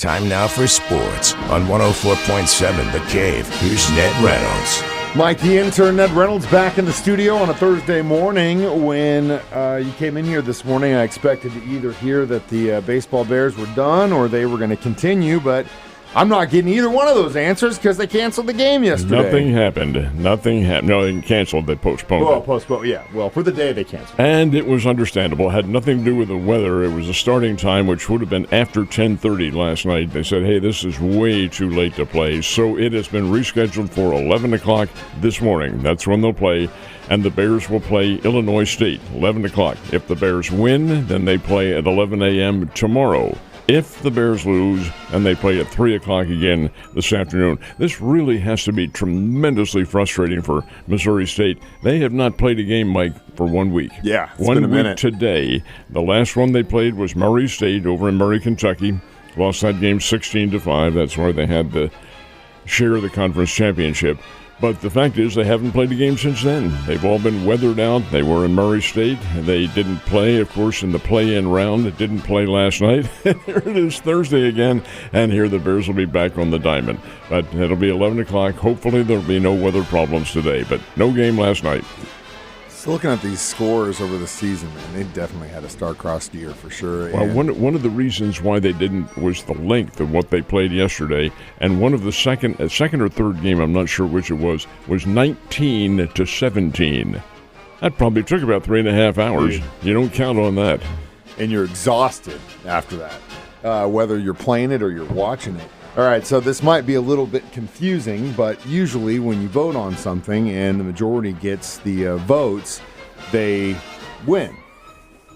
Time now for sports on 104.7 The Cave. Here's Ned Reynolds. Mike, the intern, Ned Reynolds, back in the studio on a Thursday morning. When you came in here this morning, I expected to either hear that the baseball Bears were done or they were going to continue, but I'm not getting either one of those answers because they canceled the game yesterday. Nothing happened. No, they canceled. They postponed it. Postponed, yeah. Well, for the day they canceled. And it was understandable. It had nothing to do with the weather. It was a starting time, which would have been after 10:30 last night. They said, hey, this is way too late to play. So it has been rescheduled for 11 o'clock this morning. That's when they'll play. And the Bears will play Illinois State, 11 o'clock. If the Bears win, then they play at 11 a.m. tomorrow. If the Bears lose, and they play at 3 o'clock again this afternoon. This really has to be tremendously frustrating for Missouri State. They have not played a game, Mike, for 1 week. Yeah, it's been a minute. Week today. The last one they played was Murray State over in Murray, Kentucky. Lost that game 16-5. That's why they had the share of the conference championship. But the fact is they haven't played a game since then. They've all been weathered out. They were in Murray State. They didn't play, of course, in the play-in round. They didn't play last night. Here it is Thursday again, and here the Bears will be back on the diamond. But it'll be 11 o'clock. Hopefully there'll be no weather problems today, but no game last night. So looking at these scores over the season, man, they definitely had a star-crossed year for sure. Well, one of the reasons why they didn't was the length of what they played yesterday, and one of the second or third game, I'm not sure which it was 19-17. That probably took about 3.5 hours. You don't count on that. And you're exhausted after that, whether you're playing it or you're watching it. All right, so this might be a little bit confusing, but usually when you vote on something and the majority gets the votes, they win.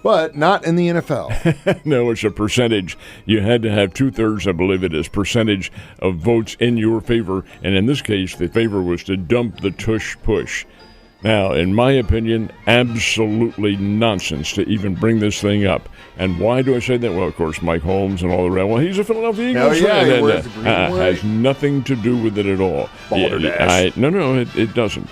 But not in the NFL. No, it's a percentage. You had to have 2/3, I believe it is, percentage of votes in your favor. And in this case, the favor was to dump the tush push. Now, in my opinion, absolutely nonsense to even bring this thing up. And why do I say that? Well, of course, Mike Holmes and all the rest. Well, he's a Philadelphia Eagles fan. Has nothing to do with it at all. No, it doesn't.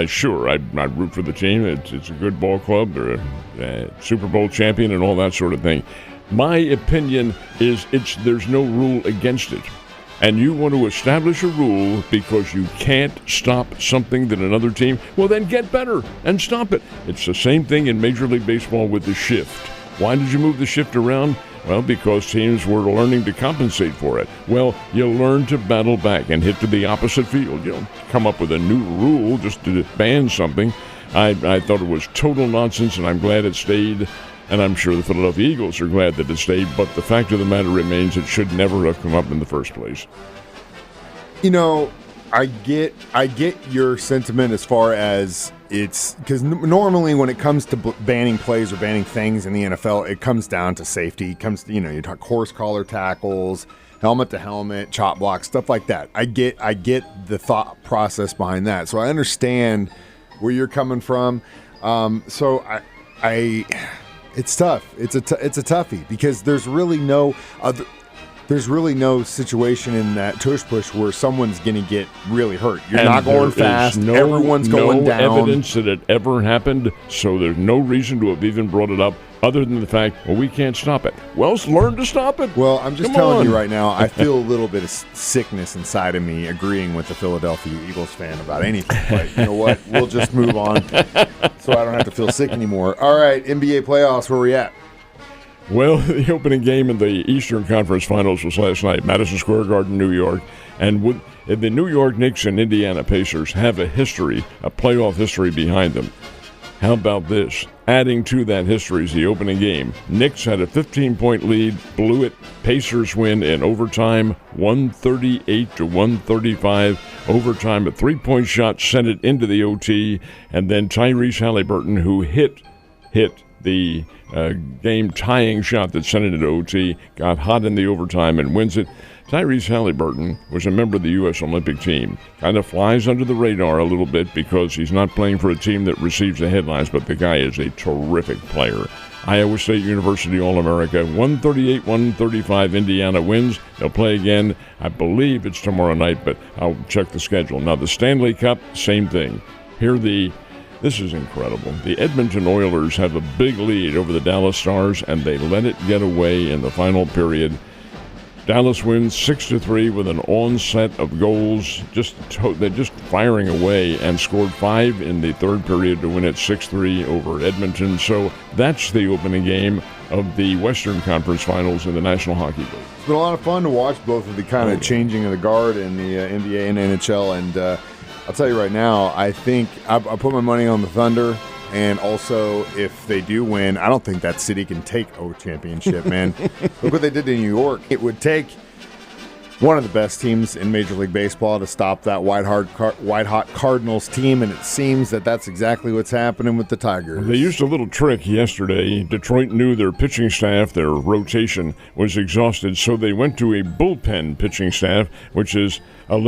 Sure, I'd root for the team. It's a good ball club. They're a Super Bowl champion and all that sort of thing. My opinion is there's no rule against it. And you want to establish a rule because you can't stop something that another team, well, then get better and stop it. It's the same thing in Major League Baseball with the shift. Why did you move the shift around? Well, because teams were learning to compensate for it. Well, you learn to battle back and hit to the opposite field. You don't come up with a new rule just to ban something. I thought it was total nonsense, and I'm glad it stayed. And I'm sure the Philadelphia Eagles are glad that it stayed, but the fact of the matter remains it should never have come up in the first place. You know, I get your sentiment as far as it's because normally when it comes to banning plays or banning things in the NFL, it comes down to safety. It comes to, you talk horse collar tackles, helmet to helmet, chop block, stuff like that. I get the thought process behind that, so I understand where you're coming from. It's tough. It's a toughie because there's really no situation in that tush push where someone's going to get really hurt. You're not going fast. Everyone's going down. No evidence that it ever happened, so there's no reason to have even brought it up other than the fact, well, we can't stop it. Well, learn to stop it. Well, I'm just telling you right now, I feel a little bit of sickness inside of me agreeing with the Philadelphia Eagles fan about anything. But you know what? We'll just move on so I don't have to feel sick anymore. All right, NBA playoffs, where are we at? Well, the opening game in the Eastern Conference Finals was last night, Madison Square Garden, New York. And the New York Knicks and Indiana Pacers have a playoff history behind them. How about this? Adding to that history is the opening game. Knicks had a 15-point lead, blew it. Pacers win in overtime, 138-135. Overtime, a three-point shot sent it into the OT, and then Tyrese Halliburton, who hit the game-tying shot that sent it into OT, got hot in the overtime and wins it. Tyrese Halliburton was a member of the U.S. Olympic team. Kind of flies under the radar a little bit because he's not playing for a team that receives the headlines, but the guy is a terrific player. Iowa State University All-America, 138-135, Indiana wins. They'll play again. I believe it's tomorrow night, but I'll check the schedule. Now, the Stanley Cup, same thing. This is incredible. The Edmonton Oilers have a big lead over the Dallas Stars, and they let it get away in the final period. Dallas wins 6-3 with an onset of goals. They're just firing away and scored 5 in the third period to win it 6-3 over Edmonton. So that's the opening game of the Western Conference Finals in the National Hockey League. It's been a lot of fun to watch both of the kind of changing of the guard in the NBA and NHL. And I'll tell you right now, I think I put my money on the Thunder. And also, if they do win, I don't think that city can take a championship, man. Look what they did to New York. It would take one of the best teams in Major League Baseball to stop that white-hot Cardinals team, and it seems that that's exactly what's happening with the Tigers. They used a little trick yesterday. Detroit knew their pitching staff, their rotation, was exhausted, so they went to a bullpen pitching staff, which is a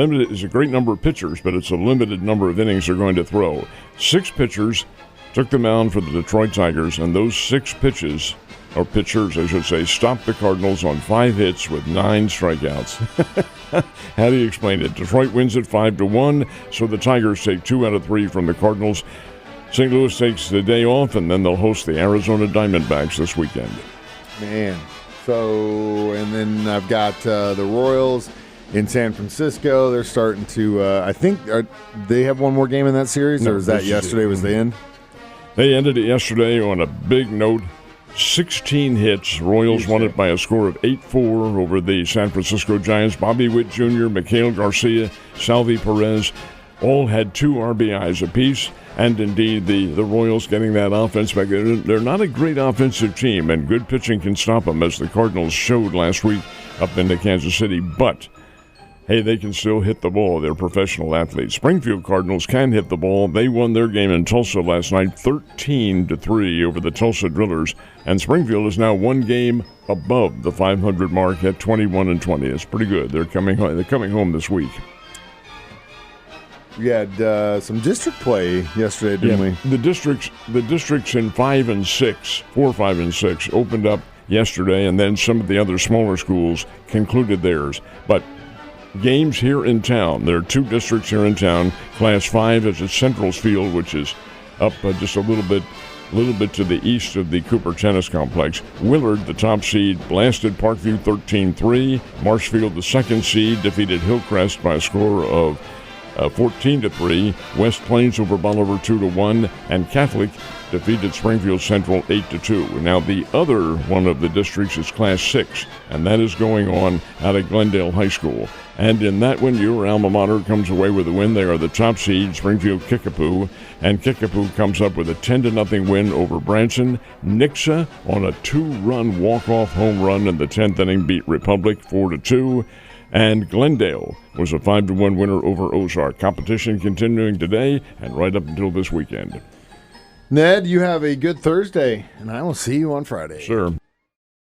great number of pitchers, but it's a limited number of innings they're going to throw. 6 pitchers took the mound for the Detroit Tigers, and those 6 pitchers, I should say, stopped the Cardinals on 5 hits with 9 strikeouts. How do you explain it? Detroit wins it 5-1, so the Tigers take 2 out of 3 from the Cardinals. St. Louis takes the day off, and then they'll host the Arizona Diamondbacks this weekend. Man, and then I've got the Royals in San Francisco. They're starting to, I think, they have one more game in that series, or was that yesterday was the end? They ended it yesterday on a big note. 16 hits. Royals won it by a score of 8-4 over the San Francisco Giants. Bobby Witt Jr., Mikhail Garcia, Salvi Perez all had 2 RBIs apiece. And indeed, the Royals getting that offense back. They're not a great offensive team, and good pitching can stop them, as the Cardinals showed last week up into Kansas City. But hey, they can still hit the ball. They're professional athletes. Springfield Cardinals can hit the ball. They won their game in Tulsa last night, 13-3 over the Tulsa Drillers. And Springfield is now 1 game above the 500 mark at 21-20. It's pretty good. They're coming home this week. We had some district play yesterday, didn't we? The districts in 5 and 6, 4, 5, and 6 opened up yesterday, and then some of the other smaller schools concluded theirs. But games here in town. There are 2 districts here in town. Class 5 is at Central's Field, which is up just a little bit to the east of the Cooper Tennis Complex. Willard, the top seed, blasted Parkview 13-3. Marshfield, the 2nd seed, defeated Hillcrest by a score of 14-3. West Plains over Bolivar 2-1, and Catholic defeated Springfield Central 8-2. Now the other one of the districts is Class 6, and that is going on out at Glendale High School. And in that one, your alma mater comes away with a win. They are the top seed, Springfield Kickapoo, and Kickapoo comes up with a 10-0 win over Branson. Nixa on a 2-run walk-off home run in the 10th inning beat Republic 4-2. And Glendale was a 5-1 winner over Ozark. Competition continuing today and right up until this weekend. Ned, you have a good Thursday, and I will see you on Friday. Sure.